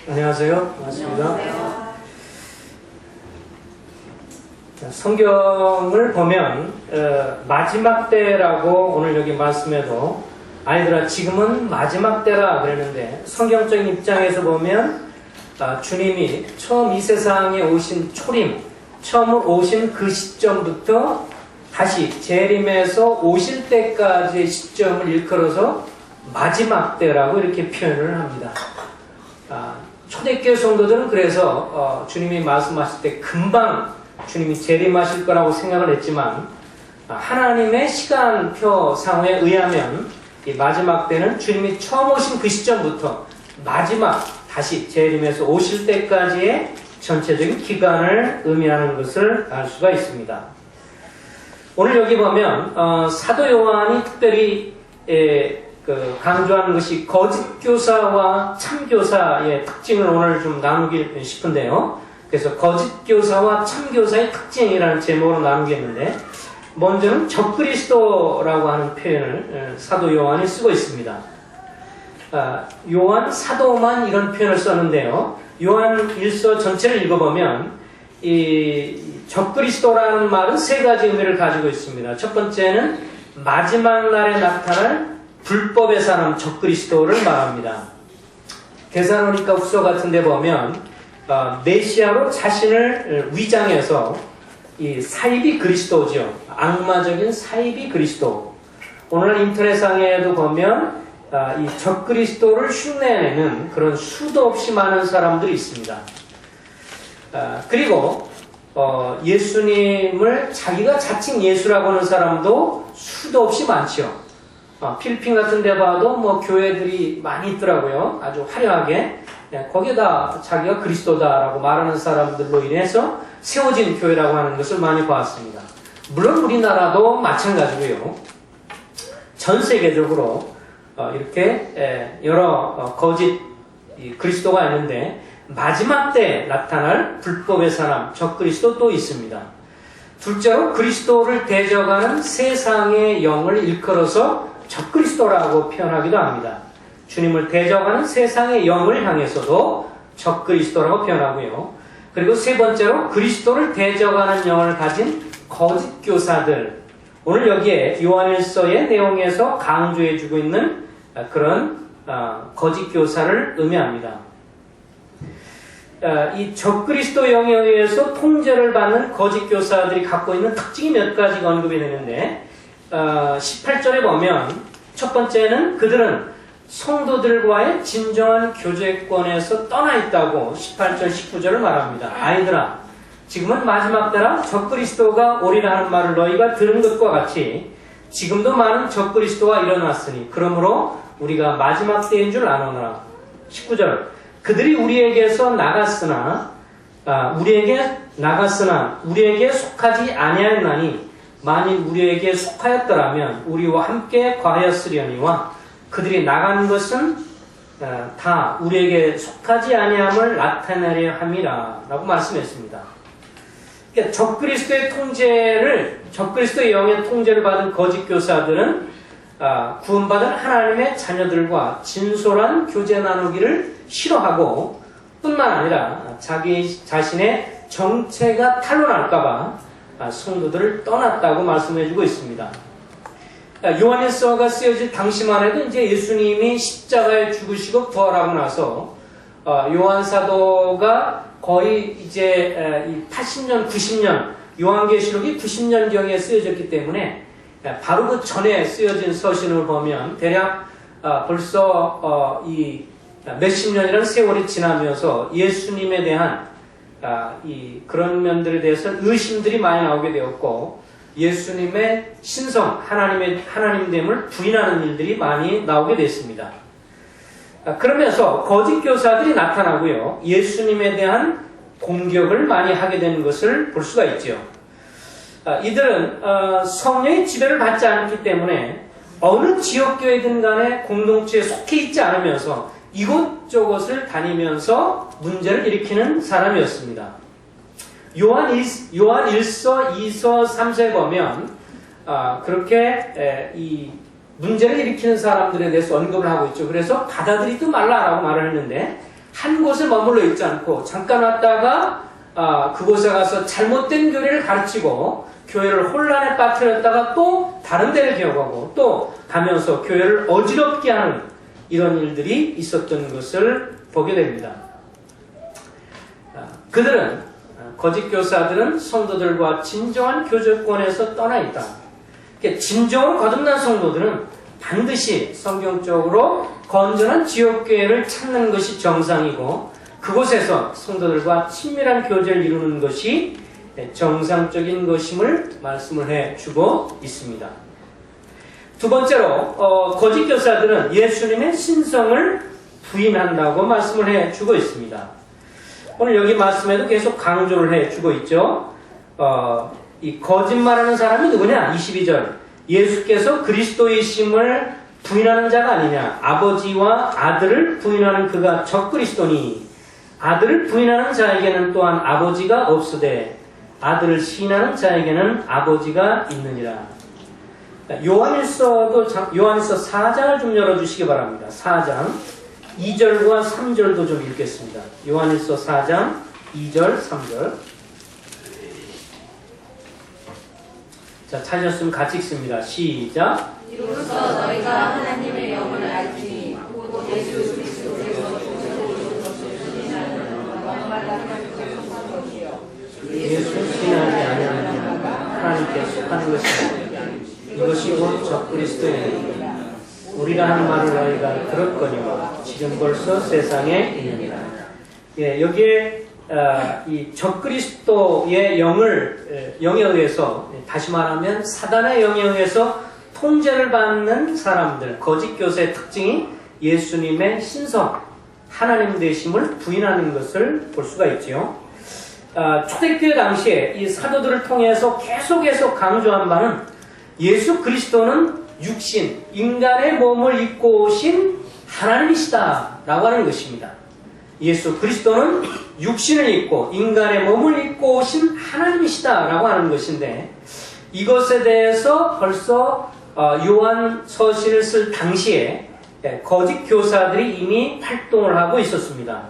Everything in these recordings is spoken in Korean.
안녕하세요. 반갑습니다. 성경을 보면 마지막 때라고 오늘 여기 말씀에도 아이들아 지금은 마지막 때라 그랬는데 성경적인 입장에서 보면 주님이 처음 이 세상에 오신 초림, 처음으로 오신 그 시점부터 다시 재림에서 오실 때까지의 시점을 일컬어서 마지막 때라고 이렇게 표현을 합니다. 초대교회 성도들은 그래서 주님이 말씀하실 때 금방 주님이 재림하실 거라고 생각을 했지만 하나님의 시간표상에 의하면 이 마지막 때는 주님이 처음 오신 그 시점부터 마지막 다시 재림에서 오실 때까지의 전체적인 기간을 의미하는 것을 알 수가 있습니다. 오늘 여기 보면 사도 요한이 특별히 강조하는 것이 거짓 교사와 참 교사의 특징을 오늘 좀 나누기 싶은데요. 그래서 거짓 교사와 참 교사의 특징이라는 제목으로 나누겠는데, 먼저는 적그리스도라고 하는 표현을 사도 요한이 쓰고 있습니다. 요한 사도만 이런 표현을 썼는데요. 요한 1서 전체를 읽어보면 이 적그리스도라는 말은 세 가지 의미를 가지고 있습니다. 첫 번째는 마지막 날에 나타날 불법의 사람 적그리스도를 말합니다. 데살로니가 후서 같은 데 보면 메시아로 자신을 위장해서 이 사이비 그리스도죠. 악마적인 사이비 그리스도. 오늘 인터넷상에도 보면 이 적그리스도를 흉내내는 그런 수도 없이 많은 사람들이 있습니다. 그리고 예수님을 자기가 자칭 예수라고 하는 사람도 수도 없이 많죠. 필리핀 같은 데 봐도 뭐 교회들이 많이 있더라고요. 아주 화려하게. 거기에다 자기가 그리스도다라고 말하는 사람들로 인해서 세워진 교회라고 하는 것을 많이 봤습니다. 물론 우리나라도 마찬가지고요. 전 세계적으로 이렇게 여러 거짓 그리스도가 있는데 마지막 때 나타날 불법의 사람, 적그리스도 또 있습니다. 둘째로 그리스도를 대적하는 세상의 영을 일컬어서 적그리스도라고 표현하기도 합니다. 주님을 대적하는 세상의 영을 향해서도 적그리스도라고 표현하고요. 그리고 세 번째로 그리스도를 대적하는 영을 가진 거짓 교사들. 오늘 여기에 요한일서의 내용에서 강조해주고 있는 그런 거짓 교사를 의미합니다. 이 적그리스도 영에 의해서 통제를 받는 거짓 교사들이 갖고 있는 특징이 몇 가지가 언급이 되는데 18절에 보면 첫 번째는 그들은 성도들과의 진정한 교제권에서 떠나 있다고 18절 19절을 말합니다. 아이들아 지금은 마지막 때라 적그리스도가 오리라 하는 말을 너희가 들은 것과 같이 지금도 많은 적그리스도가 일어났으니 그러므로 우리가 마지막 때인 줄 아노라. 19절 그들이 우리에게서 나갔으나 우리에게 속하지 아니하였나니 만일 우리에게 속하였더라면 우리와 함께 과하였으려니와 그들이 나간 것은 다 우리에게 속하지 아니함을 나타내려 함이라 라고 말씀했습니다. 그러니까 적그리스도의 영의 통제를 받은 거짓 교사들은 구원받은 하나님의 자녀들과 진솔한 교제 나누기를 싫어하고 뿐만 아니라 자기 자신의 정체가 탄로날까봐 성도들을 떠났다고 말씀해주고 있습니다. 요한일서가 쓰여질 당시만 해도 이제 예수님이 십자가에 죽으시고 부활하고 나서 요한 사도가 거의 이제 80년, 90년 요한계시록이 90년경에 쓰여졌기 때문에 바로 그 전에 쓰여진 서신을 보면 대략 벌써 이 몇십 년이라는 세월이 지나면서 예수님에 대한 그런 면들에 대해서 의심들이 많이 나오게 되었고 예수님의 신성, 하나님됨을 부인하는 일들이 많이 나오게 됐습니다. 그러면서 거짓 교사들이 나타나고요. 예수님에 대한 공격을 많이 하게 되는 것을 볼 수가 있죠. 이들은 성령의 지배를 받지 않기 때문에 어느 지역교회든 간에 공동체에 속해 있지 않으면서 이곳저곳을 다니면서 문제를 일으키는 사람이었습니다. 요한 1서, 2서, 3서에 보면 그렇게 이 문제를 일으키는 사람들에 대해서 언급을 하고 있죠. 그래서 받아들이지 말라라고 말을 했는데 한 곳에 머물러 있지 않고 잠깐 왔다가 그곳에 가서 잘못된 교리를 가르치고 교회를 혼란에 빠뜨렸다가 또 다른 데를 기억하고 또 가면서 교회를 어지럽게 하는 이런 일들이 있었던 것을 보게 됩니다. 그들은 거짓 교사들은 성도들과 진정한 교제권에서 떠나 있다. 진정으로 거듭난 성도들은 반드시 성경적으로 건전한 지역교회를 찾는 것이 정상이고 그곳에서 성도들과 친밀한 교제를 이루는 것이 정상적인 것임을 말씀을 해주고 있습니다. 두 번째로 거짓 교사들은 예수님의 신성을 부인한다고 말씀을 해주고 있습니다. 오늘 여기 말씀에도 계속 강조를 해주고 있죠. 이 거짓말하는 사람이 누구냐? 22절 예수께서 그리스도이심을 부인하는 자가 아니냐? 아버지와 아들을 부인하는 그가 적그리스도니 아들을 부인하는 자에게는 또한 아버지가 없으되 아들을 시인하는 자에게는 아버지가 있느니라. 요한일서 4장을 좀 열어주시기 바랍니다. 4장 2절과 3절도 좀 읽겠습니다. 요한일서 4장 2절 3절. 자, 찾으셨으면 같이 읽습니다. 시작. 이로써 너희가 하나님의 영을 알지니 곧 예수 그리스도께서 예수 신하지 아니하는 하나님께 속한 것이다. 이것이 곧 적그리스도이니 우리가 한 말을 너희가 들었거니와 지금 벌써 세상에 있느니라. 여기에 이 적그리스도의 영에 의해서, 다시 말하면 사단의 영에 의해서 통제를 받는 사람들, 거짓 교사의 특징이 예수님의 신성, 하나님 되심을 부인하는 것을 볼 수가 있지요. 초대교회 당시에 이 사도들을 통해서 계속해서 강조한 바는 예수 그리스도는 육신, 인간의 몸을 입고 오신 하나님이시다 라고 하는 것입니다. 예수 그리스도는 육신을 입고 인간의 몸을 입고 오신 하나님이시다 라고 하는 것인데 이것에 대해서 벌써 요한 서신을 쓸 당시에 거짓 교사들이 이미 활동을 하고 있었습니다.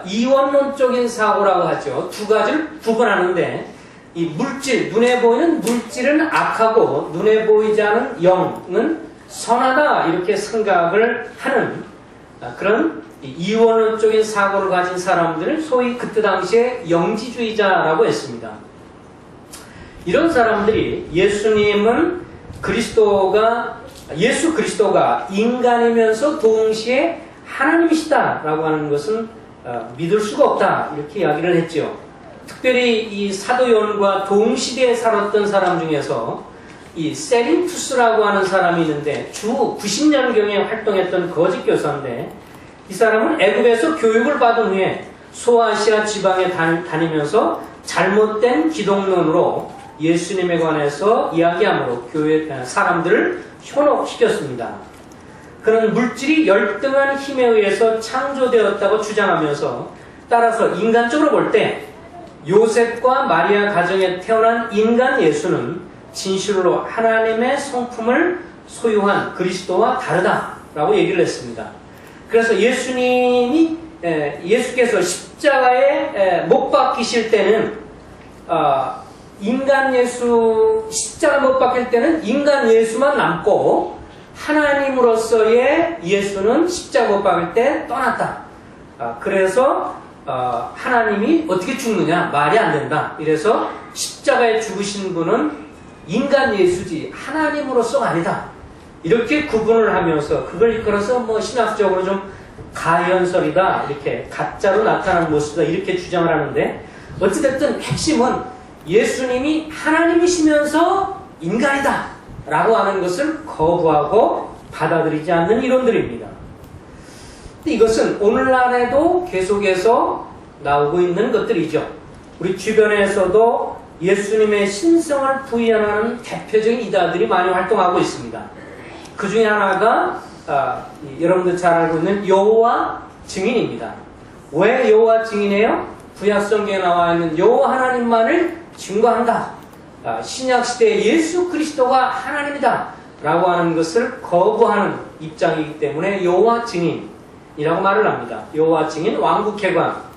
이원론적인 사고라고 하죠. 두 가지를 구분하는데 이 물질, 눈에 보이는 물질은 악하고 눈에 보이지 않은 영은 선하다 이렇게 생각을 하는 그런 이원론적인 사고를 가진 사람들을 소위 그때 당시에 영지주의자라고 했습니다. 이런 사람들이 예수 그리스도가 인간이면서 동시에 하나님이시다라고 하는 것은 믿을 수가 없다 이렇게 이야기를 했죠. 특별히 이 사도 요한과 동시대에 살았던 사람 중에서 이 세린투스라고 하는 사람이 있는데 주 90년경에 활동했던 거짓 교사인데 이 사람은 애굽에서 교육을 받은 후에 소아시아 지방에 다니면서 잘못된 기독론으로 예수님에 관해서 이야기함으로 교회 사람들을 현혹시켰습니다. 그는 물질이 열등한 힘에 의해서 창조되었다고 주장하면서 따라서 인간적으로 볼 때 요셉과 마리아 가정에 태어난 인간 예수는 진실로 하나님의 성품을 소유한 그리스도와 다르다라고 얘기를 했습니다. 그래서 예수께서 십자가에 못 박히실 때는 십자가 못 박힐 때는 인간 예수만 남고 하나님으로서의 예수는 십자가 못 박힐 때 떠났다. 그래서 하나님이 어떻게 죽느냐? 말이 안 된다. 이래서 십자가에 죽으신 분은 인간 예수지 하나님으로서가 아니다. 이렇게 구분을 하면서 그걸 이끌어서 신학적으로 좀 가연설이다. 이렇게 가짜로 나타나는 모습이다. 이렇게 주장을 하는데 어찌됐든 핵심은 예수님이 하나님이시면서 인간이다. 라고 하는 것을 거부하고 받아들이지 않는 이론들입니다. 이것은 오늘날에도 계속해서 나오고 있는 것들이죠. 우리 주변에서도 예수님의 신성을 부인하는 대표적인 이단들이 많이 활동하고 있습니다. 그 중에 하나가 여러분들 잘 알고 있는 여호와 증인입니다. 왜 여호와 증인이에요? 구약성경에 나와 있는 여호와 하나님만을 증거한다. 신약시대의 예수 그리스도가 하나님이다 라고 하는 것을 거부하는 입장이기 때문에 여호와 증인, 증인이라고 말을 합니다. 여호와 증인, 왕국회관.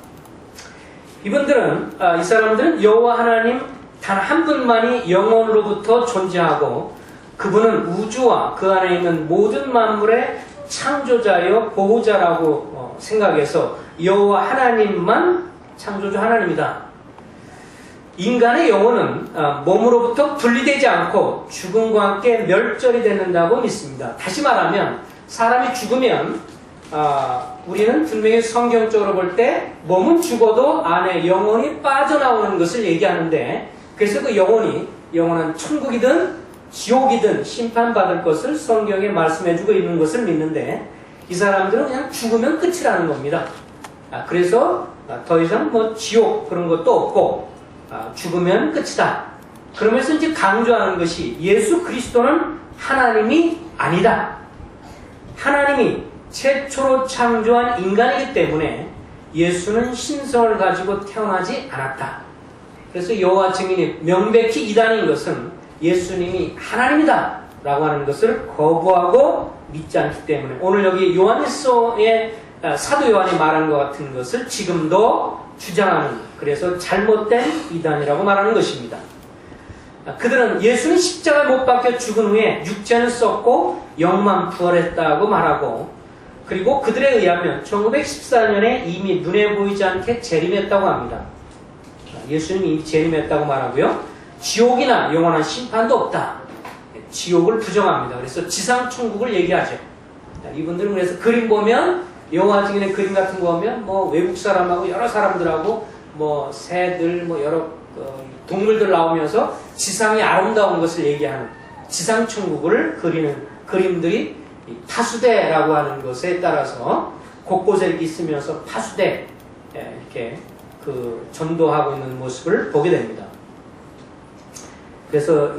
이분들은 이 사람들은 여호와 하나님 단 한 분만이 영원으로부터 존재하고 그분은 우주와 그 안에 있는 모든 만물의 창조자여 보호자라고 생각해서 여호와 하나님만 창조주 하나님이다. 인간의 영혼은 몸으로부터 분리되지 않고 죽음과 함께 멸절이 된다고 믿습니다. 다시 말하면 사람이 죽으면 우리는 분명히 성경적으로 볼 때 몸은 죽어도 안에 영혼이 빠져나오는 것을 얘기하는데 그래서 그 영혼이 영원한 천국이든 지옥이든 심판받을 것을 성경에 말씀해주고 있는 것을 믿는데 이 사람들은 그냥 죽으면 끝이라는 겁니다. 그래서 더 이상 뭐 지옥 그런 것도 없고 죽으면 끝이다. 그러면서 이제 강조하는 것이 예수 그리스도는 하나님이 아니다. 하나님이 최초로 창조한 인간이기 때문에 예수는 신성을 가지고 태어나지 않았다. 그래서 여호와 증인이 명백히 이단인 것은 예수님이 하나님이다 라고 하는 것을 거부하고 믿지 않기 때문에 오늘 여기 요한일서의 사도 요한이 말한 것 같은 것을 지금도 주장하는 그래서 잘못된 이단이라고 말하는 것입니다. 그들은 예수는 십자가에 못 박혀 죽은 후에 육체는 썩고 영만 부활했다고 말하고 그리고 그들에 의하면 1914년에 이미 눈에 보이지 않게 재림했다고 합니다. 예수님이 이미 재림했다고 말하고요. 지옥이나 영원한 심판도 없다. 지옥을 부정합니다. 그래서 지상천국을 얘기하죠. 이분들은 그래서 그림 보면 여호와 증인의 그림 같은 거 보면 뭐 외국 사람하고 여러 사람들하고 뭐 새들 뭐 여러 동물들 나오면서 지상의 아름다운 것을 얘기하는 지상천국을 그리는 그림들이 파수대라고 하는 것에 따라서 곳곳에 이렇게 있으면서 파수대 이렇게 그 전도하고 있는 모습을 보게 됩니다. 그래서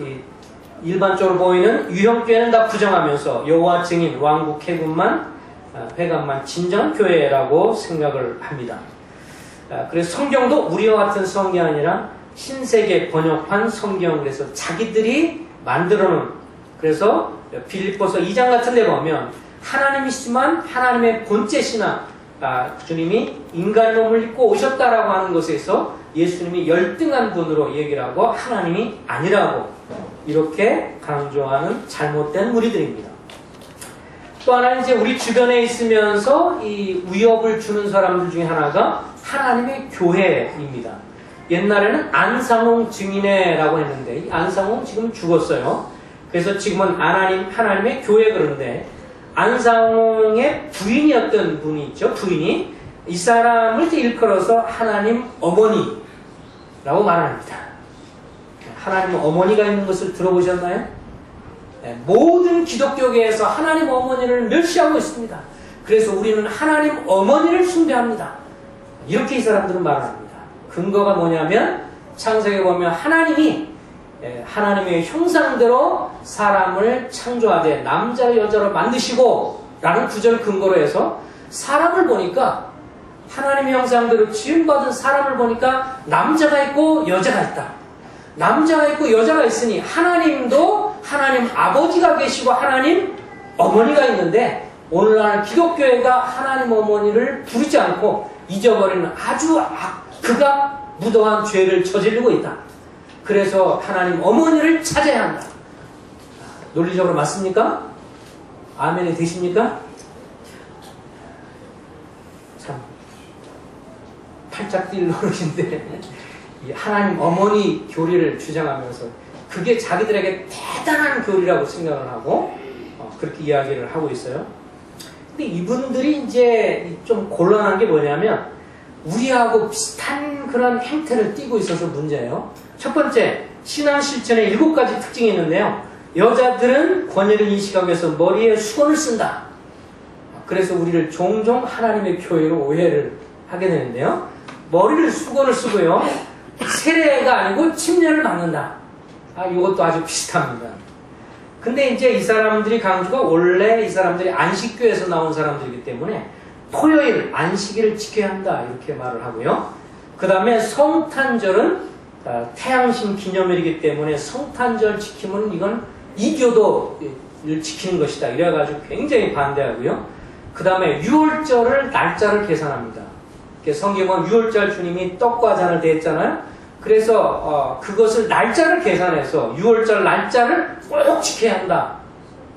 일반적으로 보이는 유형교회는 다 부정하면서 여호와 증인, 왕국 회관만 진정한 교회라고 생각을 합니다. 그래서 성경도 우리와 같은 성경이 아니라 신세계 번역한 성경 그래서 자기들이 만들어놓은 그래서 빌립보서 2장 같은 데 보면 하나님이시지만 하나님의 본체시나 주님이 인간 몸을 입고 오셨다라고 하는 것에서 예수님이 열등한 분으로 얘기를 하고 하나님이 아니라고 이렇게 강조하는 잘못된 무리들입니다. 또 하나 이제 우리 주변에 있으면서 이 위협을 주는 사람들 중에 하나가 하나님의 교회입니다. 옛날에는 안상홍 증인회라고 했는데 이 안상홍 지금 죽었어요. 그래서 지금은 하나님의 교회 그러는데 안상홍의 부인이었던 분이 있죠. 부인이 이 사람을 일컬어서 하나님 어머니라고 말합니다. 하나님 어머니가 있는 것을 들어보셨나요? 네, 모든 기독교계에서 하나님 어머니를 멸시하고 있습니다. 그래서 우리는 하나님 어머니를 숭배합니다. 이렇게 이 사람들은 말합니다. 근거가 뭐냐면 창세기에 보면 하나님의 형상대로 사람을 창조하되 남자를 여자로 만드시고 라는 구절을 근거로 해서 사람을 보니까 하나님의 형상대로 지음받은 사람을 보니까 남자가 있고 여자가 있다. 남자가 있고 여자가 있으니 하나님도 하나님 아버지가 계시고 하나님 어머니가 있는데 오늘날 기독교회가 하나님 어머니를 부르지 않고 잊어버리는 아주 극악 무도한 죄를 저지르고 있다. 그래서 하나님 어머니를 찾아야 한다. 논리적으로 맞습니까? 아멘이 되십니까? 참 팔짝 뛸 노릇인데 하나님 어머니 교리를 주장하면서 그게 자기들에게 대단한 교리라고 생각을 하고 그렇게 이야기를 하고 있어요. 근데 이분들이 이제 좀 곤란한 게 뭐냐면 우리하고 비슷한 그런 행태를 띠고 있어서 문제예요. 첫 번째, 신앙 실천에 7가지 특징이 있는데요. 여자들은 권위를 인식하기 위해서 머리에 수건을 쓴다. 그래서 우리를 종종 하나님의 교회로 오해를 하게 되는데요. 머리를 수건을 쓰고요. 세례가 아니고 침례를 받는다. 이것도 아주 비슷합니다. 근데 이제 이 사람들이 강조가 원래 이 사람들이 안식교에서 나온 사람들이기 때문에 토요일 안식일을 지켜야 한다 이렇게 말을 하고요. 그 다음에 성탄절은 태양신 기념일이기 때문에 성탄절 지키면 이건 이교도를 지키는 것이다 이래가지고 굉장히 반대하고요. 그 다음에 유월절을 날짜를 계산합니다. 성경은 유월절 주님이 떡과 잔을 대했잖아요. 그래서 그것을 날짜를 계산해서 유월절 날짜를 꼭 지켜야 한다.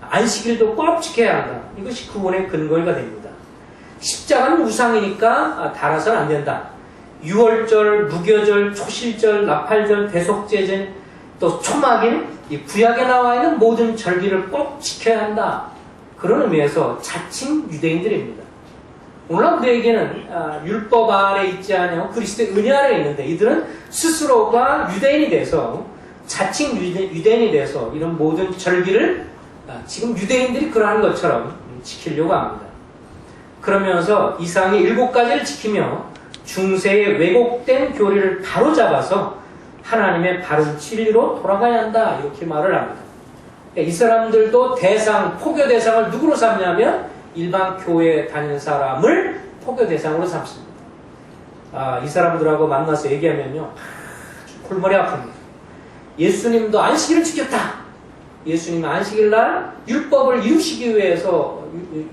안식일도 꼭 지켜야 한다. 이것이 구원의 근거가 됩니다. 십자가는 우상이니까 달아서는 안 된다. 유월절, 무교절, 초실절, 나팔절, 대속제절, 또 초막일, 이 구약에 나와 있는 모든 절기를 꼭 지켜야 한다. 그런 의미에서 자칭 유대인들입니다. 오늘날 우리에게는 율법 아래 있지 않냐고 그리스도의 은혜 아래 있는데 이들은 스스로가 유대인이 돼서 자칭 유대인이 돼서 이런 모든 절기를 지금 유대인들이 그러한 것처럼 지키려고 합니다. 그러면서 이상의 7가지를 지키며 중세의 왜곡된 교리를 바로잡아서 하나님의 바른 진리로 돌아가야 한다. 이렇게 말을 합니다. 이 사람들도 포교 대상을 누구로 삼냐면 일반 교회 다니는 사람을 포교 대상으로 삼습니다. 이 사람들하고 만나서 얘기하면요. 골머리 아픕니다. 예수님도 안식일을 지켰다. 예수님 안식일 날 율법을 이루시기 위해서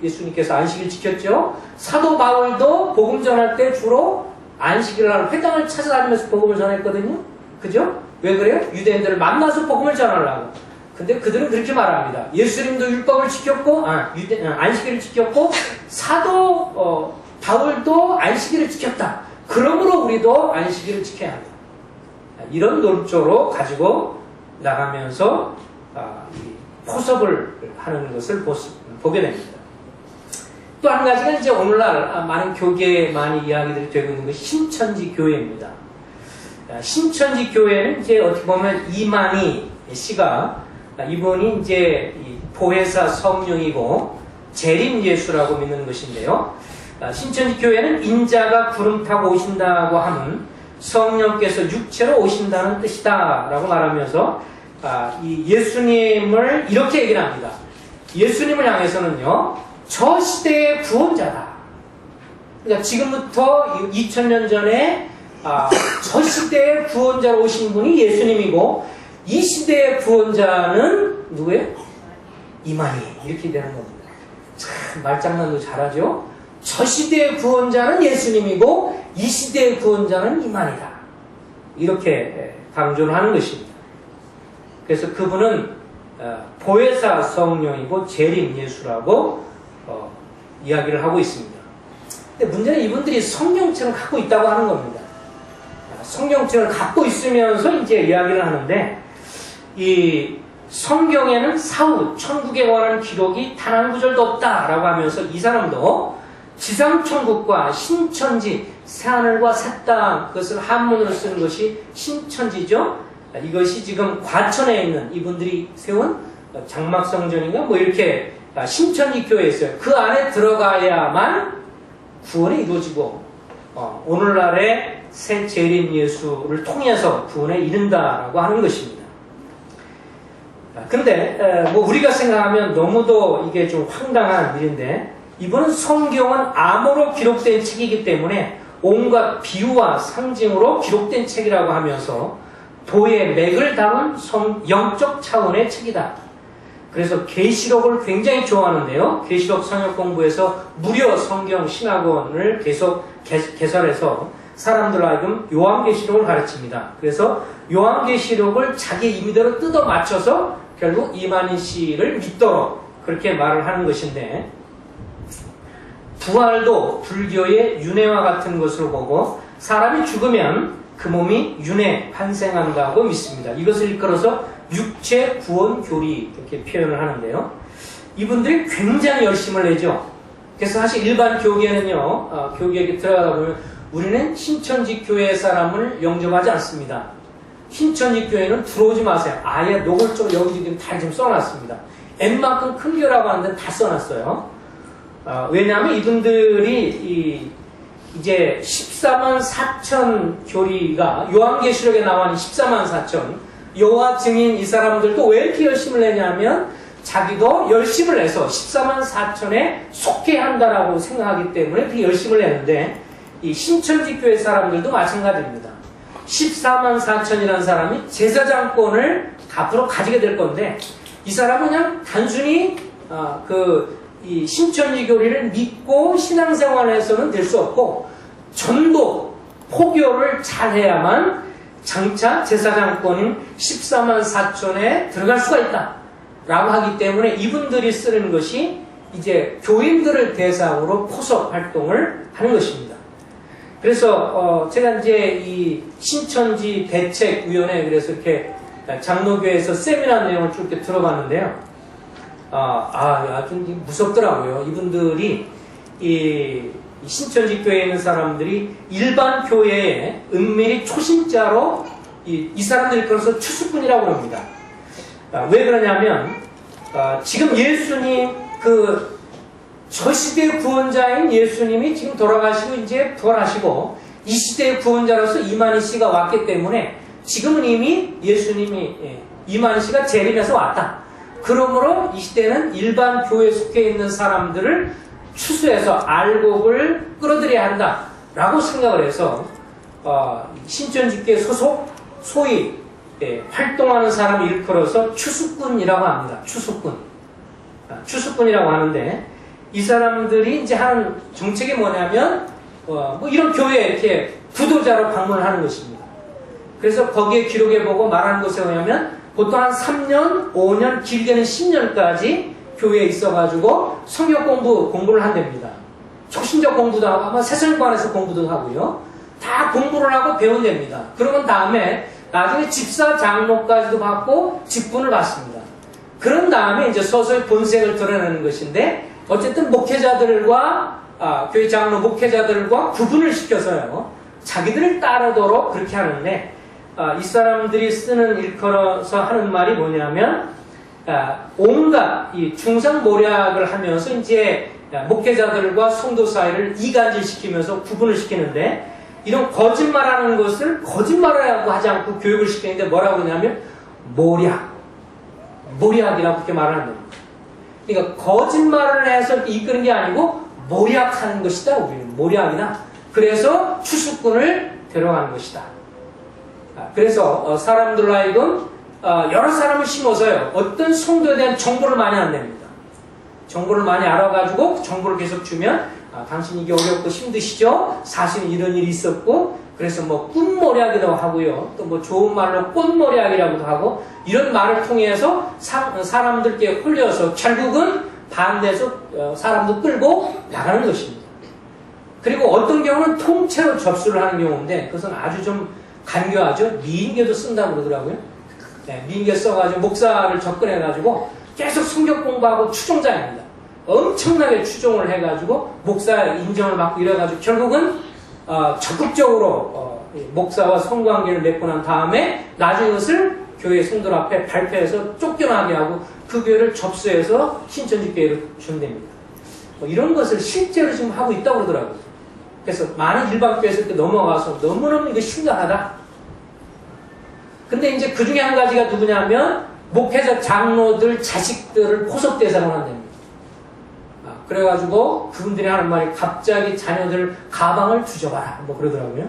예수님께서 안식일 지켰죠. 사도 바울도 복음 전할 때 주로 안식일 날 회당을 찾아다니면서 복음을 전했거든요. 그죠? 왜 그래요? 유대인들을 만나서 복음을 전하려고. 근데 그들은 그렇게 말합니다. 예수님도 율법을 지켰고, 안식일을 지켰고, 사도 바울도 안식일을 지켰다. 그러므로 우리도 안식일을 지켜야 한다. 이런 논조로 가지고 나가면서 포섭을 하는 것을 보게 됩니다. 또 한 가지가 이제 오늘날 많은 교계에 많이 이야기들이 되고 있는 것이 신천지 교회입니다. 신천지 교회는 이제 어떻게 보면 이만희 씨가 이분이 이제 보혜사 성령이고 재림 예수라고 믿는 것인데요. 신천지 교회는 인자가 구름 타고 오신다고 하면 성령께서 육체로 오신다는 뜻이다라고 말하면서 이 예수님을 이렇게 얘기를 합니다. 예수님을 향해서는요, 저 시대의 구원자다. 그러니까 지금부터 2000년 전에 저 시대의 구원자로 오신 분이 예수님이고 이 시대의 구원자는 누구예요? 이만희. 이렇게 되는 겁니다. 참 말장난도 잘하죠. 저 시대의 구원자는 예수님이고 이 시대의 구원자는 이만희다. 이렇게 강조를 하는 것입니다. 그래서 그분은 보혜사 성령이고 재림 예수라고 이야기를 하고 있습니다. 근데 문제는 이분들이 성경책을 갖고 있다고 하는 겁니다. 성경책을 갖고 있으면서 이제 이야기를 하는데 이 성경에는 사후 천국에 관한 기록이 단 한 구절도 없다라고 하면서 이 사람도 지상천국과 신천지, 새하늘과 새 땅, 그것을 한문으로 쓰는 것이 신천지죠. 이것이 지금 과천에 있는 이분들이 세운 장막성전인가 뭐 이렇게 신천지 교회에 있어요. 그 안에 들어가야만 구원이 이루어지고 오늘날의 새 재림 예수를 통해서 구원에 이른다라고 하는 것입니다. 근데 뭐 우리가 생각하면 너무도 이게 좀 황당한 일인데 이번은 성경은 암호로 기록된 책이기 때문에 온갖 비유와 상징으로 기록된 책이라고 하면서 도의 맥을 담은 영적 차원의 책이다. 그래서 계시록을 굉장히 좋아하는데요. 계시록 성역 공부에서 무료 성경 신학원을 계속 개설해서 사람들 하여금 요한계시록을 가르칩니다. 그래서 요한계시록을 자기 임의대로 뜯어 맞춰서 결국 이만희 씨를 믿도록 그렇게 말을 하는 것인데 부활도 불교의 윤회와 같은 것으로 보고 사람이 죽으면 그 몸이 윤회 환생한다고 믿습니다. 이것을 일컬어서 육체 구원 교리 이렇게 표현을 하는데요. 이분들이 굉장히 열심을 내죠. 그래서 사실 일반 교계는요, 교계에 들어가다 보면 우리는 신천지 교회 사람을 영접하지 않습니다. 신천지 교회는 들어오지 마세요. 아예 노골적으로 여기 다 좀 써놨습니다. N만큼 큰 교라고 하는데 다 써놨어요. 왜냐하면 이분들이 이제 14만 4천 교리가 요한계시록에 나와있는 14만 4천 여호와 증인 이 사람들도 왜 이렇게 열심을 내냐면 자기도 열심을 내서 14만 4천에 속해 한다라고 생각하기 때문에 그 열심을 내는데 이 신천지 교회 사람들도 마찬가지입니다. 14만 4천이라는 사람이 제사장권을 앞으로 가지게 될 건데 이 사람은 그냥 단순히 이 신천지 교리를 믿고 신앙생활에서는 될 수 없고 전도, 포교를 잘해야만 장차 제사장권인 14만 4천에 들어갈 수가 있다 라고 하기 때문에 이분들이 쓰는 것이 이제 교인들을 대상으로 포섭 활동을 하는 것입니다. 그래서 제가 이제 이 신천지 대책위원회 그래서 이렇게 장로교에서 세미나 내용을 쭉 이렇게 들어봤는데요. 아주 무섭더라고요. 이분들이 이 신천지 교회에 있는 사람들이 일반 교회에 은밀히 초신자로 이 사람들이 그래서 추수꾼이라고 합니다. 왜 그러냐면 지금 예수님 저 시대의 구원자인 예수님이 지금 돌아가시고 이제 부활하시고 이 시대의 구원자로서 이만희 씨가 왔기 때문에 지금은 이미 예수님이 이만희 씨가 재림해서 왔다. 그러므로 이 시대는 일반 교회에 속해 있는 사람들을 추수해서 알곡을 끌어들여야 한다라고 생각을 해서 신천지교회 소속 소위 활동하는 사람을 일컬어서 추수꾼이라고 합니다. 추수꾼이라고 하는데 이 사람들이 이제 하는 정책이 뭐냐면 뭐 이런 교회에 이렇게 부도자로 방문을 하는 것입니다. 그래서 거기에 기록해 보고 말하는 것에 의하면 보통 한 3년, 5년, 길게는 10년까지 교회에 있어가지고 성경 공부를 한답니다. 초신적 공부도 하고 아마 세상관에서 공부도 하고요. 다 공부를 하고 배운답니다. 그러면 다음에 나중에 집사 장로까지도 받고 직분을 받습니다. 그런 다음에 이제 서서히 본색을 드러내는 것인데 어쨌든 목회자들과 교회 장로 목회자들과 구분을 시켜서요. 자기들을 따르도록 그렇게 하는데 이 사람들이 쓰는 일컬어서 하는 말이 뭐냐면 온갖 이 중상모략을 하면서 이제 목회자들과 성도 사이를 이간질시키면서 구분을 시키는데 이런 거짓말하는 것을 거짓말이라고 하지 않고 교육을 시키는데 뭐라고 그러냐면 모략이라고 그렇게 말하는 겁니다. 그러니까 거짓말을 해서 이끄는 게 아니고 모략하는 것이다. 우리는 모략이다. 그래서 추수꾼을 데려가는 것이다. 그래서 사람들로 하여금 여러 사람을 심어서요. 어떤 성도에 대한 정보를 많이 안 냅니다. 정보를 많이 알아가지고 정보를 계속 주면 당신 이게 어렵고 힘드시죠? 사실은 이런 일이 있었고 그래서 뭐 꿈모략이라고 하고요. 또 뭐 좋은 말로 꽃모략이라고도 하고 이런 말을 통해서 사람들께 홀려서 결국은 반대해서 사람도 끌고 나가는 것입니다. 그리고 어떤 경우는 통째로 접수를 하는 경우인데 그것은 아주 좀 간교하죠. 미인계도 쓴다고 그러더라고요. 미인계 써가지고 목사를 접근해가지고 계속 성경 공부하고 추종자입니다. 엄청나게 추종을 해가지고 목사 인정을 받고 이래가지고 결국은 적극적으로 목사와 성관계를 맺고 난 다음에 나중에 그것을 교회 성도들 앞에 발표해서 쫓겨나게 하고 그 교회를 접수해서 신천지 교회로 준답니다. 이런 것을 실제로 지금 하고 있다고 그러더라고요. 그래서 많은 일반 교회에서 이렇게 넘어가서 너무너무 이거 심각하다. 근데 이제 그 중에 한 가지가 누구냐면 목회자 장로들 자식들을 포섭 대상으로 한답니다. 그래가지고 그분들이 하는 말이 갑자기 자녀들 가방을 뒤져봐라 뭐 그러더라고요.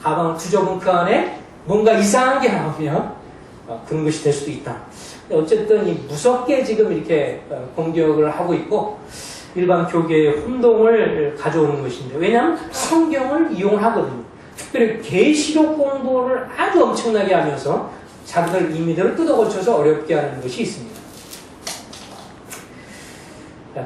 가방을 뒤져본 그 안에 뭔가 이상한 게 나오면 그런 것이 될 수도 있다. 어쨌든 이 무섭게 지금 이렇게 공격을 하고 있고 일반 교계의 혼동을 가져오는 것인데 왜냐하면 성경을 이용하거든요. 특별히 계시록 공부를 아주 엄청나게 하면서 자기들 임의대로 뜯어고쳐서 어렵게 하는 것이 있습니다.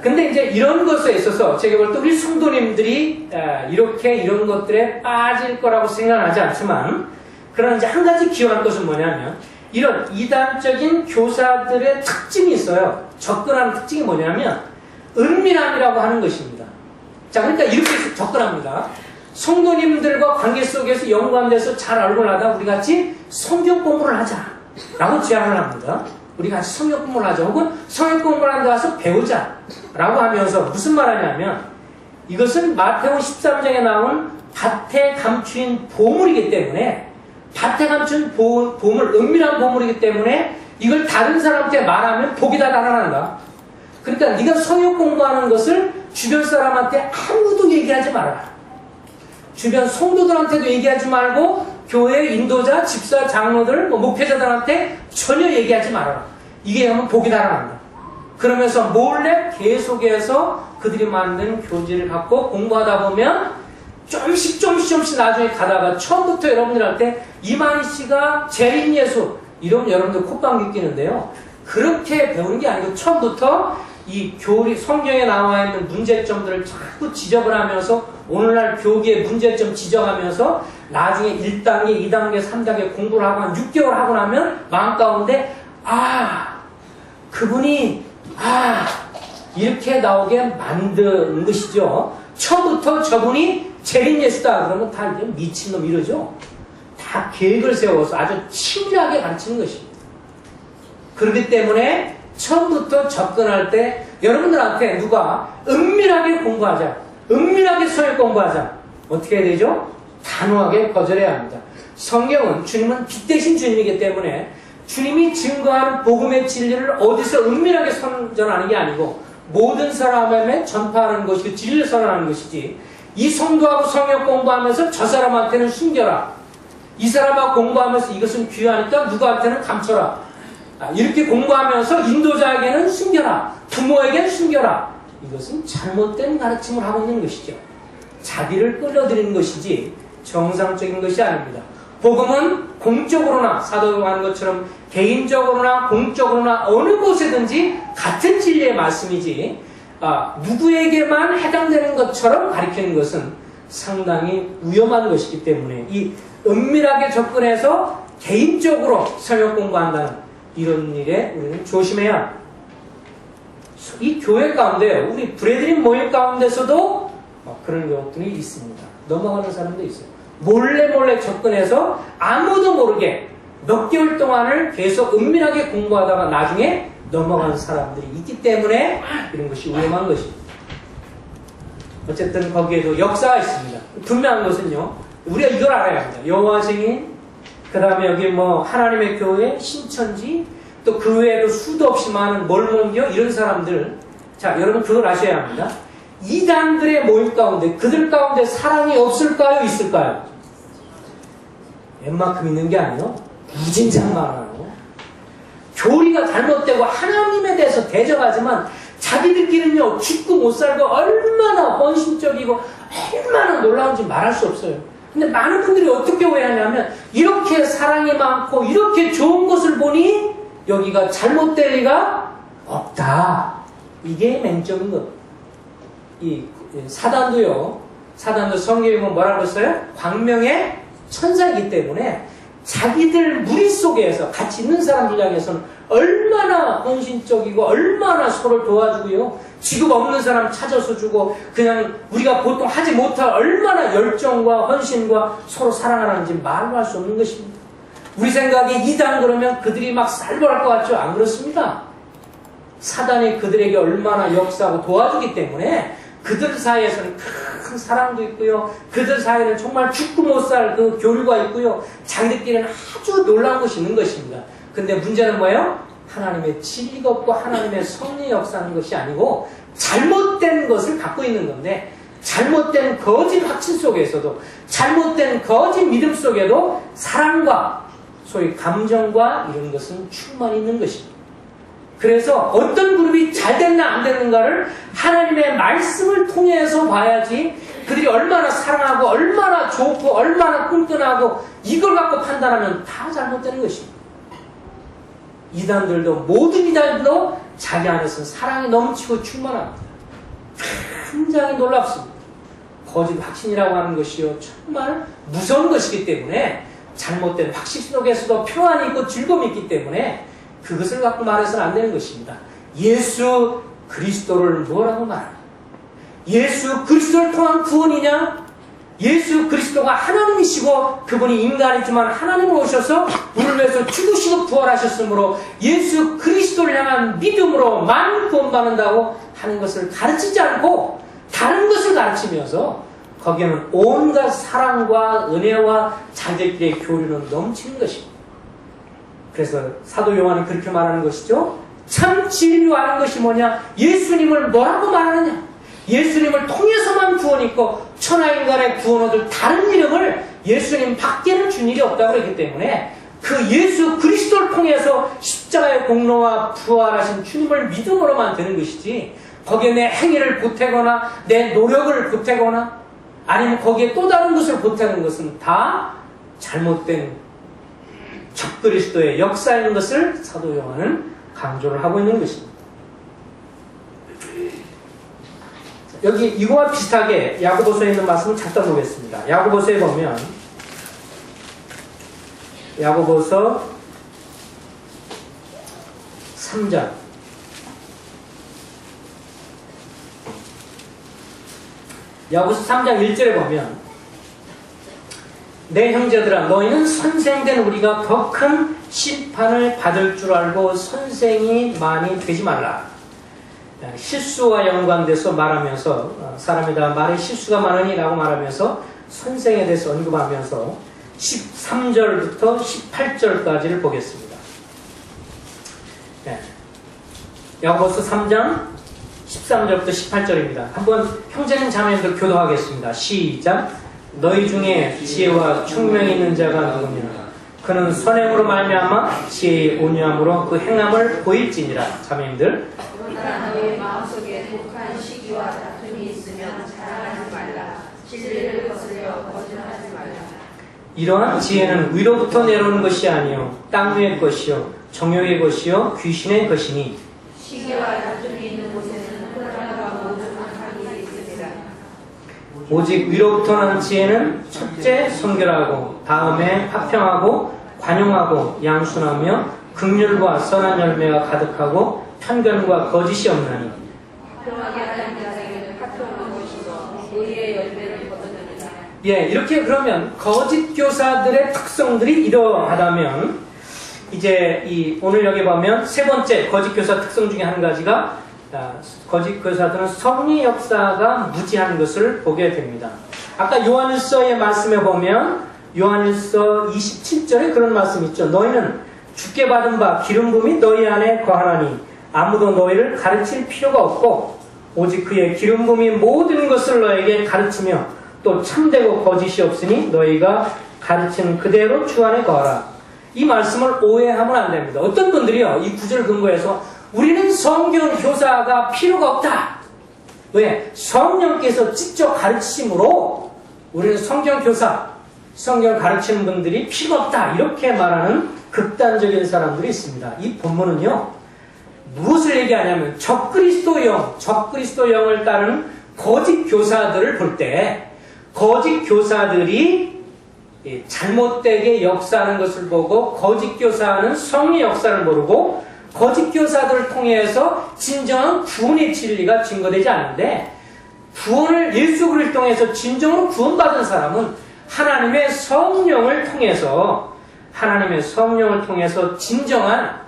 근데 이제 이런 것에 있어서 제가 볼 때 우리 성도님들이 이렇게 이런 것들에 빠질 거라고 생각하지 않지만 그러나 이제 한 가지 기억할 것은 뭐냐면 이런 이단적인 교사들의 특징이 있어요. 접근하는 특징이 뭐냐면 은밀함이라고 하는 것입니다. 자, 그러니까 이렇게 접근합니다. 성도님들과 관계 속에서 연관돼서 잘 알고 나다 우리 같이 성경 공부를 하자라고 제안을 합니다. 우리 같이 성경 공부를 하자 혹은 성경 공부를 한다 와서 배우자라고 하면서 무슨 말하냐면 이것은 마태복음 13장에 나온 밭에 감추인 보물이기 때문에 밭에 감춘 보물, 은밀한 보물이기 때문에 이걸 다른 사람한테 말하면 복이 다 달아난다. 그러니까 네가 성경 공부하는 것을 주변 사람한테 아무도 얘기하지 말아라. 주변 성도들한테도 얘기하지 말고 교회 인도자, 집사, 장로들, 목회자들한테 전혀 얘기하지 말아라. 이게 하면 복이 달아난다. 그러면서 몰래 계속해서 그들이 만든 교재를 갖고 공부하다 보면 조금씩 나중에 가다가 처음부터 여러분들한테 이만희 씨가 재림 예수 이러면 여러분들 콧방귀 끼는데요. 그렇게 배우는 게 아니고 처음부터 이 교리 성경에 나와 있는 문제점들을 자꾸 지적을 하면서 오늘날 교기의 문제점 지적하면서 나중에 1단계, 2단계, 3단계 공부를 하고 한 6개월 하고 나면 마음 가운데 그분이 이렇게 나오게 만든 것이죠. 처음부터 저분이 재림 예수다 그러면 다 이제 미친놈 이러죠. 다 계획을 세워서 아주 치밀하게 가르치는 것입니다. 그렇기 때문에 처음부터 접근할 때 여러분들한테 누가 은밀하게 공부하자, 은밀하게 성경 공부하자 어떻게 해야 되죠? 단호하게 거절해야 합니다. 성경은 주님은 빛 대신 주님이기 때문에 주님이 증거하는 복음의 진리를 어디서 은밀하게 선전하는 게 아니고 모든 사람에게 전파하는 것이고 진리를 선언하는 것이지, 이 성도하고 성경 공부하면서 저 사람한테는 숨겨라, 이 사람하고 공부하면서 이것은 귀하니까 누구한테는 감춰라, 이렇게 공부하면서 인도자에게는 숨겨라, 부모에게는 숨겨라, 이것은 잘못된 가르침을 하고 있는 것이죠. 자기를 끌어들이는 것이지 정상적인 것이 아닙니다. 복음은 공적으로나 사도가 하는 것처럼 개인적으로나 공적으로나 어느 곳에든지 같은 진리의 말씀이지 누구에게만 해당되는 것처럼 가르치는 것은 상당히 위험한 것이기 때문에 이 은밀하게 접근해서 개인적으로 성경 공부한다는 이런 일에 우리는 조심해야 합니다. 이 교회 가운데 우리 브레드린 모임 가운데서도 그런 경우들이 있습니다. 넘어가는 사람도 있어요. 몰래 접근해서 아무도 모르게 몇 개월 동안을 계속 은밀하게 공부하다가 나중에 넘어가는 사람들이 있기 때문에 이런 것이 위험한 것입니다. 어쨌든 거기에도 역사가 있습니다. 분명한 것은요, 우리가 이걸 알아야 합니다. 여호와 증인, 그 다음에 여기 하나님의 교회, 신천지, 또 그 외에도 수도 없이 많은 몰몬교 이런 사람들, 자 여러분 그걸 아셔야 합니다. 이단들의 모임 가운데 그들 가운데 사랑이 없을까요? 있을까요? 웬만큼 있는 게 아니에요. 무진장 많아요. 교리가 잘못되고 하나님에 대해서 대적하지만 자기들끼리는요 죽고 못 살고 얼마나 헌신적이고 얼마나 놀라운지 말할 수 없어요. 근데 많은 분들이 어떻게 오해하냐면 이렇게 사랑이 많고 이렇게 좋은 것을 보니 여기가 잘못될 리가 없다. 이게 맹점인 것. 이 사단도 성경에 보면 뭐라고 했어요? 광명의 천사이기 때문에 자기들 무리 속에서 같이 있는 사람들 향해서는 얼마나 헌신적이고 얼마나 서로를 도와주고요, 직업 없는 사람 찾아서 주고 그냥 우리가 보통 하지 못할 얼마나 열정과 헌신과 서로 사랑하는지 말로 할 수 없는 것입니다. 우리 생각에 이단 그러면 그들이 막 살벌할 것 같죠? 안 그렇습니다. 사단이 그들에게 얼마나 역사하고 도와주기 때문에 그들 사이에서는 큰 사랑도 있고요, 그들 사이에는 정말 죽고 못 살 그 교류가 있고요, 자기들끼리는 아주 놀라운 것이 있는 것입니다. 근데 문제는 뭐예요? 하나님의 진리가 없고 하나님의 성령의 역사하는 것이 아니고 잘못된 것을 갖고 있는 건데, 잘못된 거짓 확신 속에서도, 잘못된 거짓 믿음 속에도 사랑과 소위 감정과 이런 것은 충만히 있는 것입니다. 그래서 어떤 그룹이 잘 됐나 안 됐는가를 하나님의 말씀을 통해서 봐야지, 그들이 얼마나 사랑하고 얼마나 좋고 얼마나 끈끈하고 이걸 갖고 판단하면 다 잘못되는 것입니다. 이단들도, 모든 이단들도 자기 안에서는 사랑이 넘치고 충만합니다. 굉장히 놀랍습니다. 거짓 확신이라고 하는 것이요, 정말 무서운 것이기 때문에 잘못된 확신 속에서도 평안이 있고 즐거움이 있기 때문에 그것을 갖고 말해서는 안 되는 것입니다. 예수 그리스도를 뭐라고 말하냐? 예수 그리스도를 통한 구원이냐? 예수 그리스도가 하나님이시고 그분이 인간이지만 하나님으로 오셔서 우리를 위해서 죽으시고 부활하셨으므로 예수 그리스도를 향한 믿음으로만 구원받는다고 하는 것을 가르치지 않고 다른 것을 가르치면서 거기에는 온갖 사랑과 은혜와 자기들끼리의 교류는 넘치는 것입니다. 그래서 사도 요한이 그렇게 말하는 것이죠. 참 진리로 아는 것이 뭐냐? 예수님을 뭐라고 말하느냐? 예수님을 통해서만 구원이 있고 천하인간의 구원 얻을 다른 이름을 예수님 밖에는 준 일이 없다고 그랬기 때문에 그 예수 그리스도를 통해서 십자가의 공로와 부활하신 주님을 믿음으로만 되는 것이지 거기에 내 행위를 보태거나 내 노력을 보태거나 아니면 거기에 또 다른 것을 보태는 것은 다 잘못된 적그리스도의 역사인 것을 사도 요한은 강조를 하고 있는 것입니다. 여기 이거와 비슷하게 야고보서에 있는 말씀을 잠깐 보겠습니다. 야고보서에 보면 야고보서 3장 야고보서 3장 1절에 보면 내 형제들아 너희는 선생된 우리가 더 큰 심판을 받을 줄 알고 선생이 많이 되지 말라. 실수와 연관돼서 말하면서 사람에다 말에 실수가 많으니 라고 말하면서 선생에 대해서 언급하면서 13절부터 18절까지를 보겠습니다. 야고보서 3장 13절부터 18절입니다. 한번 형제님 자매님들 교도하겠습니다. 시작. 너희 중에 지혜와 총명이 있는 자가 누구냐? 그는 선행으로 말미암아 지혜의 온유함으로 그 행함을 보일지니라. 자매님들. 그러나 너희 마음속에 독한 시기와 다툼이 있으면 자랑하지 말라. 진리를 거스려 거짓말하지 말라. 이러한 지혜는 위로부터 내려오는 것이 아니요 땅 위의 것이요 정욕의 것이요 귀신의 것이니 시기와 다툼이 있는 곳에는 혼란과 모든 악한 일이 있으리라. 오직 위로부터 나는 지혜는 첫째 성결하고 다음에 화평하고 관용하고 양순하며 긍휼과 선한 열매가 가득하고 편견과 거짓이 없나니 화평하게 하는 자에게는 화평한 것이요 의의 열매를 거두느니라. 예, 이렇게 그러면 거짓 교사들의 특성들이 이러하다면 이제 오늘 여기 보면 세 번째 거짓 교사 특성 중에 한 가지가 거짓 교사들은 성리 역사가 무지한 것을 보게 됩니다. 아까 요한일서의 말씀에 보면 요한일서 27절에 그런 말씀이 있죠. 너희는 주께 받은 바 기름 부음이 너희 안에 거하나니 아무도 너희를 가르칠 필요가 없고 오직 그의 기름 부음이 모든 것을 너에게 가르치며 또 참되고 거짓이 없으니 너희가 가르치는 그대로 주 안에 거하라. 이 말씀을 오해하면 안 됩니다. 어떤 분들이요 이 구절을 근거해서 우리는 성경 교사가 필요가 없다. 왜? 성령께서 직접 가르치심으로 우리는 성경 교사, 성경을 가르치는 분들이 필요가 없다. 이렇게 말하는 극단적인 사람들이 있습니다. 이 본문은요 무엇을 얘기하냐면 적그리스도영을 따르는 거짓 교사들을 볼 때 거짓 교사들이 잘못되게 역사하는 것을 보고 거짓 교사는 성의 역사를 모르고 거짓 교사들을 통해서 진정한 구원의 진리가 증거되지 않는데 구원을 예수 그리스도를 통해서 진정으로 구원받은 사람은 하나님의 성령을 통해서 진정한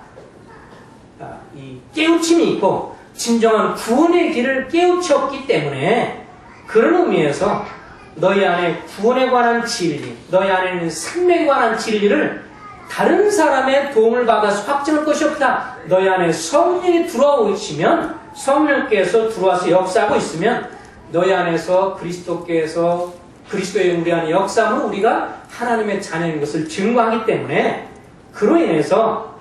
이 깨우침이 있고 진정한 구원의 길을 깨우쳤기 때문에 그런 의미에서 너희 안에 구원에 관한 진리, 너희 안에 있는 생명에 관한 진리를 다른 사람의 도움을 받아서 확증할 것이 없다. 너희 안에 성령이 들어오시면 성령께서 들어와서 역사하고 있으면 너희 안에서 그리스도의 우리 안에 역사하면 우리가 하나님의 자녀인 것을 증거하기 때문에 그로 인해서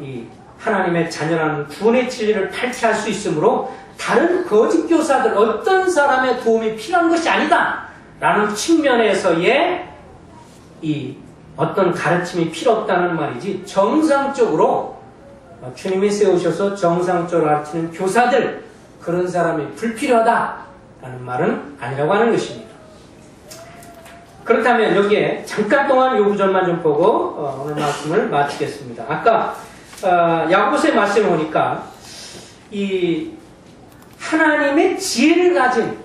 이 하나님의 자녀라는 구원의 진리를 탈취할 수 있으므로 다른 거짓 교사들 어떤 사람의 도움이 필요한 것이 아니다 라는 측면에서의 이 어떤 가르침이 필요 없다는 말이지 정상적으로 주님이 세우셔서 정상적으로 가르치는 교사들 그런 사람이 불필요하다라는 말은 아니라고 하는 것입니다. 그렇다면 여기에 잠깐 동안 이 구절만 좀 보고 오늘 말씀을 마치겠습니다. 아까 야고보서의 말씀을 보니까 이 하나님의 지혜를 가진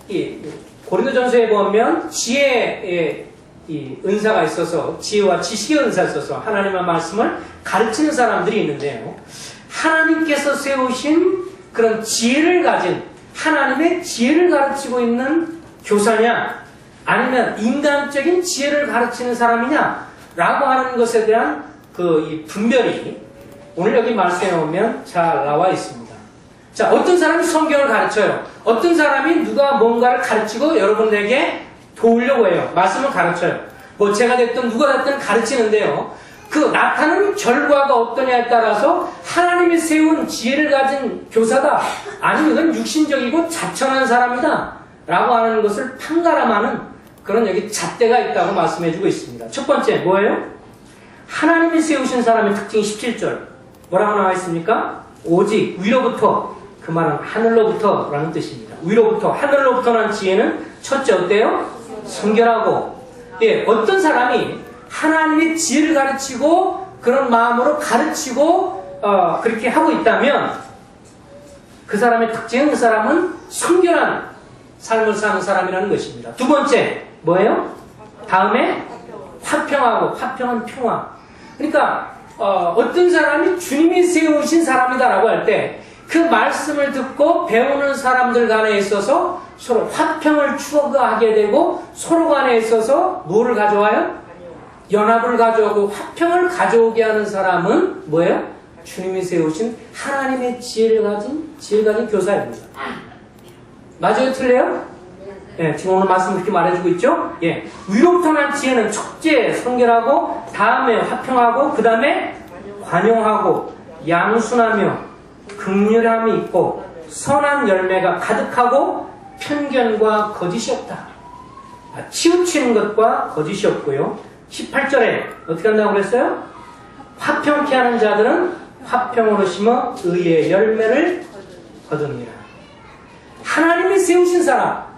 이 고린도전서에 보면 지혜의 이 은사가 있어서 지혜와 지식의 은사가 있어서 하나님의 말씀을 가르치는 사람들이 있는데요. 하나님께서 세우신 그런 지혜를 가진 하나님의 지혜를 가르치고 있는 교사냐 아니면 인간적인 지혜를 가르치는 사람이냐 라고 하는 것에 대한 이 분별이 오늘 여기 말씀에 보면 잘 나와 있습니다. 자, 어떤 사람이 성경을 가르쳐요. 어떤 사람이 누가 뭔가를 가르치고 여러분에게 도우려고 해요. 말씀을 가르쳐요. 뭐 제가 됐든 누가 됐든 가르치는데요. 그 나타나는 결과가 어떠냐에 따라서 하나님이 세운 지혜를 가진 교사다, 아니면 이건 육신적이고 자천한 사람이다 라고 하는 것을 판가름하는 그런 여기 잣대가 있다고 말씀해주고 있습니다. 첫 번째 뭐예요? 하나님이 세우신 사람의 특징이 17절 뭐라고 나와 있습니까? 오직 위로부터, 그 말은 하늘로부터 라는 뜻입니다. 위로부터, 하늘로부터라는 지혜는 첫째 어때요? 성결하고, 예, 어떤 사람이 하나님의 지혜를 가르치고 그런 마음으로 가르치고 그렇게 하고 있다면 그 사람의 특징은 그 사람은 성결한 삶을 사는 사람이라는 것입니다. 두 번째 뭐예요? 다음에 화평하고, 화평한 평화. 그러니까 어떤 사람이 주님이 세우신 사람이다라고 할 때 그 말씀을 듣고 배우는 사람들 간에 있어서 서로 화평을 추구하게 되고 서로 간에 있어서 뭐를 가져와요? 연합을 가져오고 화평을 가져오게 하는 사람은 뭐예요? 주님이 세우신 하나님의 지혜를 가진 교사입니다. 맞아요? 틀려요? 예, 지금 오늘 말씀 그렇게 말해주고 있죠? 예, 위로부터 난 지혜는 첫째 성결하고, 다음에 화평하고, 그 다음에 관용하고, 양순하며, 긍휼함이 있고, 선한 열매가 가득하고, 편견과 거짓이 없다. 치우치는 것과 거짓이 없고요. 18절에 어떻게 한다고 그랬어요? 화평케 하는 자들은 화평으로 심어 의의 열매를 거두니라. 하나님이 세우신 사람,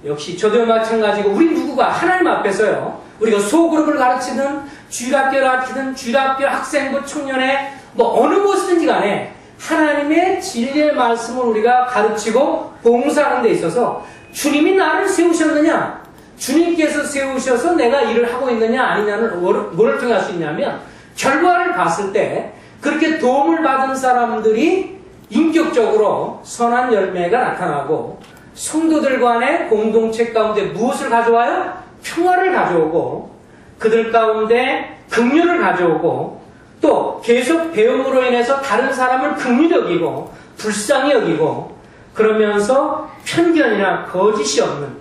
역시 저도 마찬가지고 우리 누구가 하나님 앞에서요, 우리가 소그룹을 가르치든 주일학교를 가르치든 주일학교 학생부 청년회 뭐 어느 곳이든지 간에 하나님의 진리의 말씀을 우리가 가르치고 봉사하는 데 있어서 주님이 나를 세우셨느냐, 주님께서 세우셔서 내가 일을 하고 있느냐 아니냐를 뭐를 통해 할 수 있냐면, 결과를 봤을 때 그렇게 도움을 받은 사람들이 인격적으로 선한 열매가 나타나고, 성도들 간의 공동체 가운데 무엇을 가져와요? 평화를 가져오고, 그들 가운데 긍휼을 가져오고, 또 계속 배움으로 인해서 다른 사람을 긍휼히 여기고 불쌍히 여기고, 그러면서 편견이나 거짓이 없는,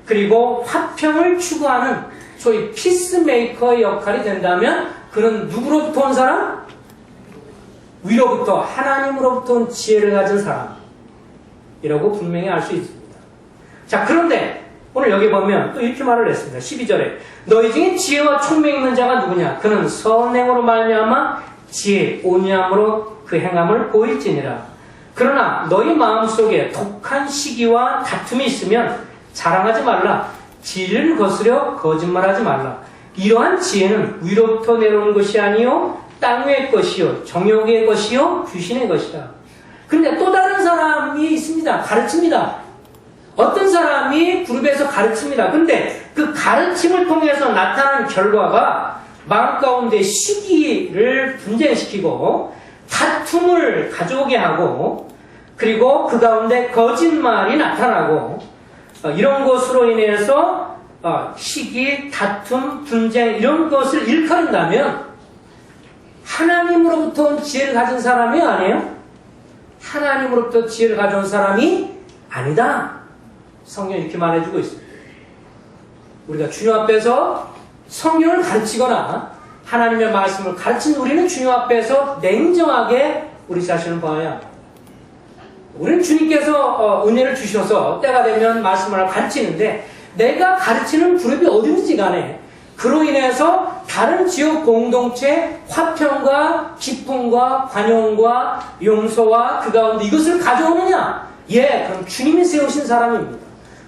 그리고 화평을 추구하는 소위 피스메이커의 역할이 된다면 그는 누구로부터 온 사람? 위로부터, 하나님으로부터 온 지혜를 가진 사람이라고 분명히 알 수 있습니다. 자, 그런데 오늘 여기 보면 또 이렇게 말을 했습니다. 12절에 너희 중에 지혜와 총명이 있는 자가 누구냐? 그는 선행으로 말미암아 지혜 온유함으로 그 행함을 보일지니라. 그러나 너희 마음속에 독한 시기와 다툼이 있으면 자랑하지 말라. 진리를 거스려 거짓말하지 말라. 이러한 지혜는 위로부터 내려오는 것이 아니요 땅 위의 것이요 정욕의 것이요 귀신의 것이다. 그런데 또 다른 사람이 있습니다. 가르칩니다. 어떤 사람이 그룹에서 가르칩니다. 근데 그 가르침을 통해서 나타난 결과가 마음 가운데 시기를 분쟁시키고 다툼을 가져오게 하고, 그리고 그 가운데 거짓말이 나타나고, 이런 것으로 인해서 시기, 다툼, 분쟁 이런 것을 일컬은다면 하나님으로부터 온 지혜를 가진 사람이 아니에요? 하나님으로부터 지혜를 가져온 사람이 아니다. 성경이 이렇게 말해주고 있습니다. 우리가 주님 앞에서 성경을 가르치거나 하나님의 말씀을 가르친 우리는 주님 앞에서 냉정하게 우리 자신을 봐야 합니다. 우리는 주님께서 은혜를 주셔서 때가 되면 말씀을 가르치는데, 내가 가르치는 그룹이 어딘지 간에 그로 인해서 다른 지역 공동체 화평과 기쁨과 관용과 용서와 그 가운데 이것을 가져오느냐? 예, 그럼 주님이 세우신 사람입니다.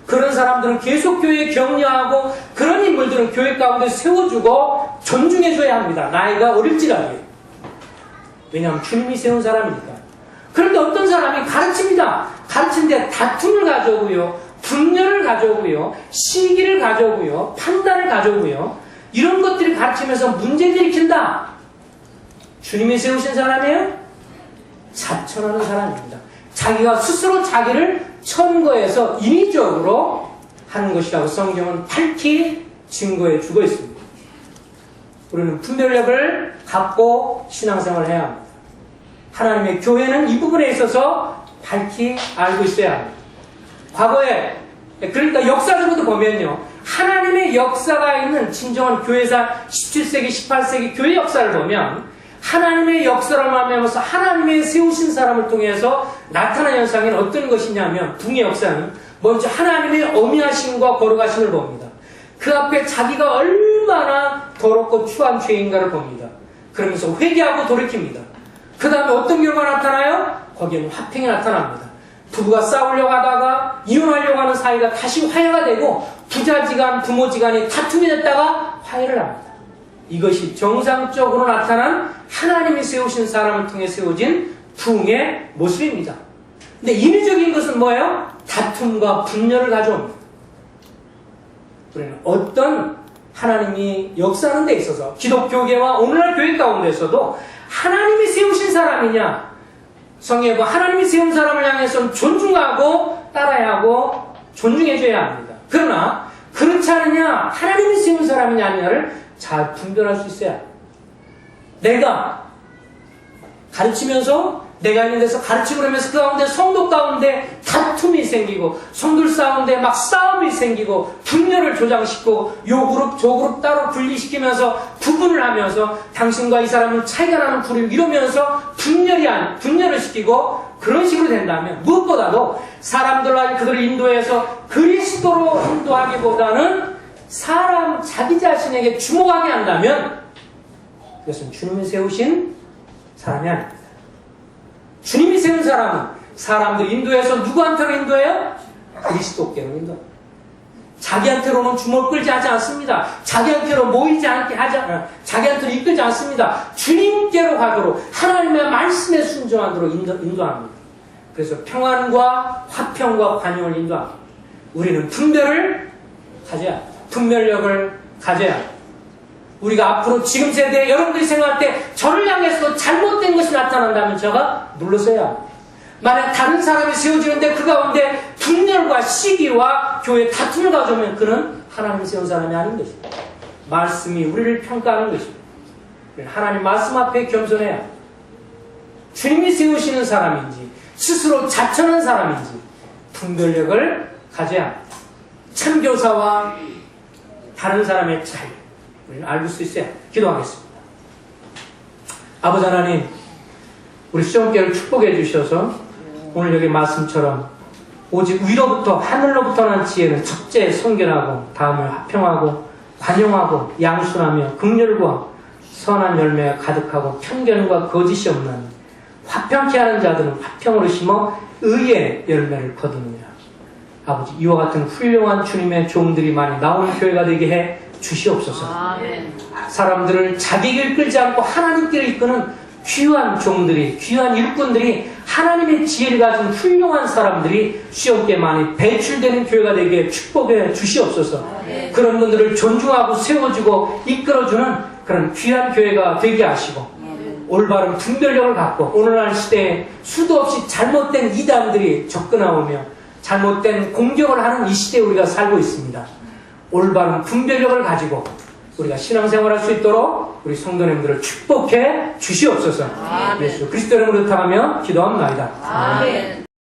그런 사람들은 계속 교회에 격려하고, 그런 인물들은 교회 가운데 세워주고 존중해줘야 합니다. 나이가 어릴지라도. 왜냐하면 주님이 세운 사람이니까. 그런데 어떤 사람이 가르칩니다. 가르치는데 다툼을 가져오고요, 분열을 가져오고요, 시기를 가져오고요, 판단을 가져오고요, 이런 것들을 가르치면서 문제를 일으킨다. 주님이 세우신 사람이에요? 자천하는 사람입니다. 자기가 스스로 자기를 천거해서 인위적으로 하는 것이라고 성경은 밝히 증거해 주고 있습니다. 우리는 분별력을 갖고 신앙생활을 해야 합니다. 하나님의 교회는 이 부분에 있어서 밝히 알고 있어야 합니다. 과거에, 그러니까 역사적으로도 보면요, 하나님의 역사가 있는 진정한 교회사 17세기, 18세기 교회 역사를 보면 하나님의 역사를 말하면서 하나님의 세우신 사람을 통해서 나타난 현상은 어떤 것이냐면 붕의 역사는 먼저 하나님의 어미하심과 거룩하심을 봅니다. 그 앞에 자기가 얼마나 더럽고 추한 죄인가를 봅니다. 그러면서 회개하고 돌이킵니다. 그 다음에 어떤 결과가 나타나요? 거기에는 화평이 나타납니다. 부부가 싸우려고 하다가 이혼하려고 하는 사이가 다시 화해가 되고 부자지간, 부모지간이 다툼이 됐다가 화해를 합니다. 이것이 정상적으로 나타난 하나님이 세우신 사람을 통해 세워진 부흥의 모습입니다. 근데 인위적인 것은 뭐예요? 다툼과 분열을 가져옵니다. 우리는 어떤 하나님이 역사하는 데 있어서 기독교계와 오늘날 교회 가운데서도 하나님이 세우신 사람이냐 성경에 하나님이 세운 사람을 향해서는 존중하고 따라야 하고 존중해줘야 합니다. 그러나 그렇지 않느냐 하나님이 세운 사람이냐 아니냐를 잘 분별할 수 있어야 합니다. 내가 가르치면서 내가 있는 데서 가르치고 그러면서 그 가운데 성도 가운데 다툼이 생기고 성들 가운데 막 싸움이 생기고 분열을 조장시키고 요 그룹 저 그룹 따로 분리시키면서 구분을 하면서 당신과 이 사람은 차이가 나는 그룹 이러면서 분열을 시키고 그런 식으로 된다면 무엇보다도 사람들과 그들을 인도해서 그리스도로 인도하기보다는 사람 자기 자신에게 주목하게 한다면 그것은 주님이 세우신 사람이 아닙니다. 주님이 세운 사람은 사람들 인도해서 누구한테로 인도해요? 그리스도께로 인도합니다. 자기한테로는 주먹 끌지 하지 않습니다. 자기한테로 모이지 않게 자기한테로 이끌지 않습니다. 주님께로 가도록 하나님의 말씀에 순종하도록 인도합니다. 그래서 평안과 화평과 관용을 인도합니다. 우리는 분별을 가져야 합니다. 분별력을 가져야 합니다. 우리가 앞으로 지금 세대에 여러분들이 생각할 때 저를 향해서 잘못된 것이 나타난다면 제가 눌러서야 합니다. 만약 다른 사람이 세워지는데 그 가운데 분열과 시기와 교회 다툼을 가져오면 그는 하나님 세운 사람이 아닌 것입니다. 말씀이 우리를 평가하는 것입니다. 하나님 말씀 앞에 겸손해야 합니다. 주님이 세우시는 사람인지 스스로 자천한 사람인지 분별력을 가져야 합니다. 참교사와 다른 사람의 차이 우리는 알고 수 있어야 기도하겠습니다. 아버지 하나님, 우리 시험교회를 축복해 주셔서 오늘 여기 말씀처럼 오직 위로부터 하늘로부터 난 지혜는 첫째 선견하고 다음에 화평하고 관용하고 양순하며 긍휼과 선한 열매가 가득하고 편견과 거짓이 없는 화평케 하는 자들은 화평으로 심어 의의 열매를 거두느니라. 아버지, 이와 같은 훌륭한 주님의 종들이 많이 나오는 교회가 되게 해 주시옵소서. 아멘. 사람들을 자기 길 끌지 않고 하나님께로 이끄는 귀한 종들이, 귀한 일꾼들이, 하나님의 지혜를 가진 훌륭한 사람들이 시험께 많이 배출되는 교회가 되게 축복해 주시옵소서. 아멘. 그런 분들을 존중하고 세워주고 이끌어주는 그런 귀한 교회가 되게 하시고 올바른 분별력을 갖고 오늘날 시대에 수도 없이 잘못된 이단들이 접근하오며 잘못된 공격을 하는 이 시대에 우리가 살고 있습니다. 올바른 분별력을 가지고 우리가 신앙생활할 수 있도록 우리 성도님들을 축복해 주시옵소서. 예수 그리스도 이름으로 부탁하며 기도합니다. 아멘.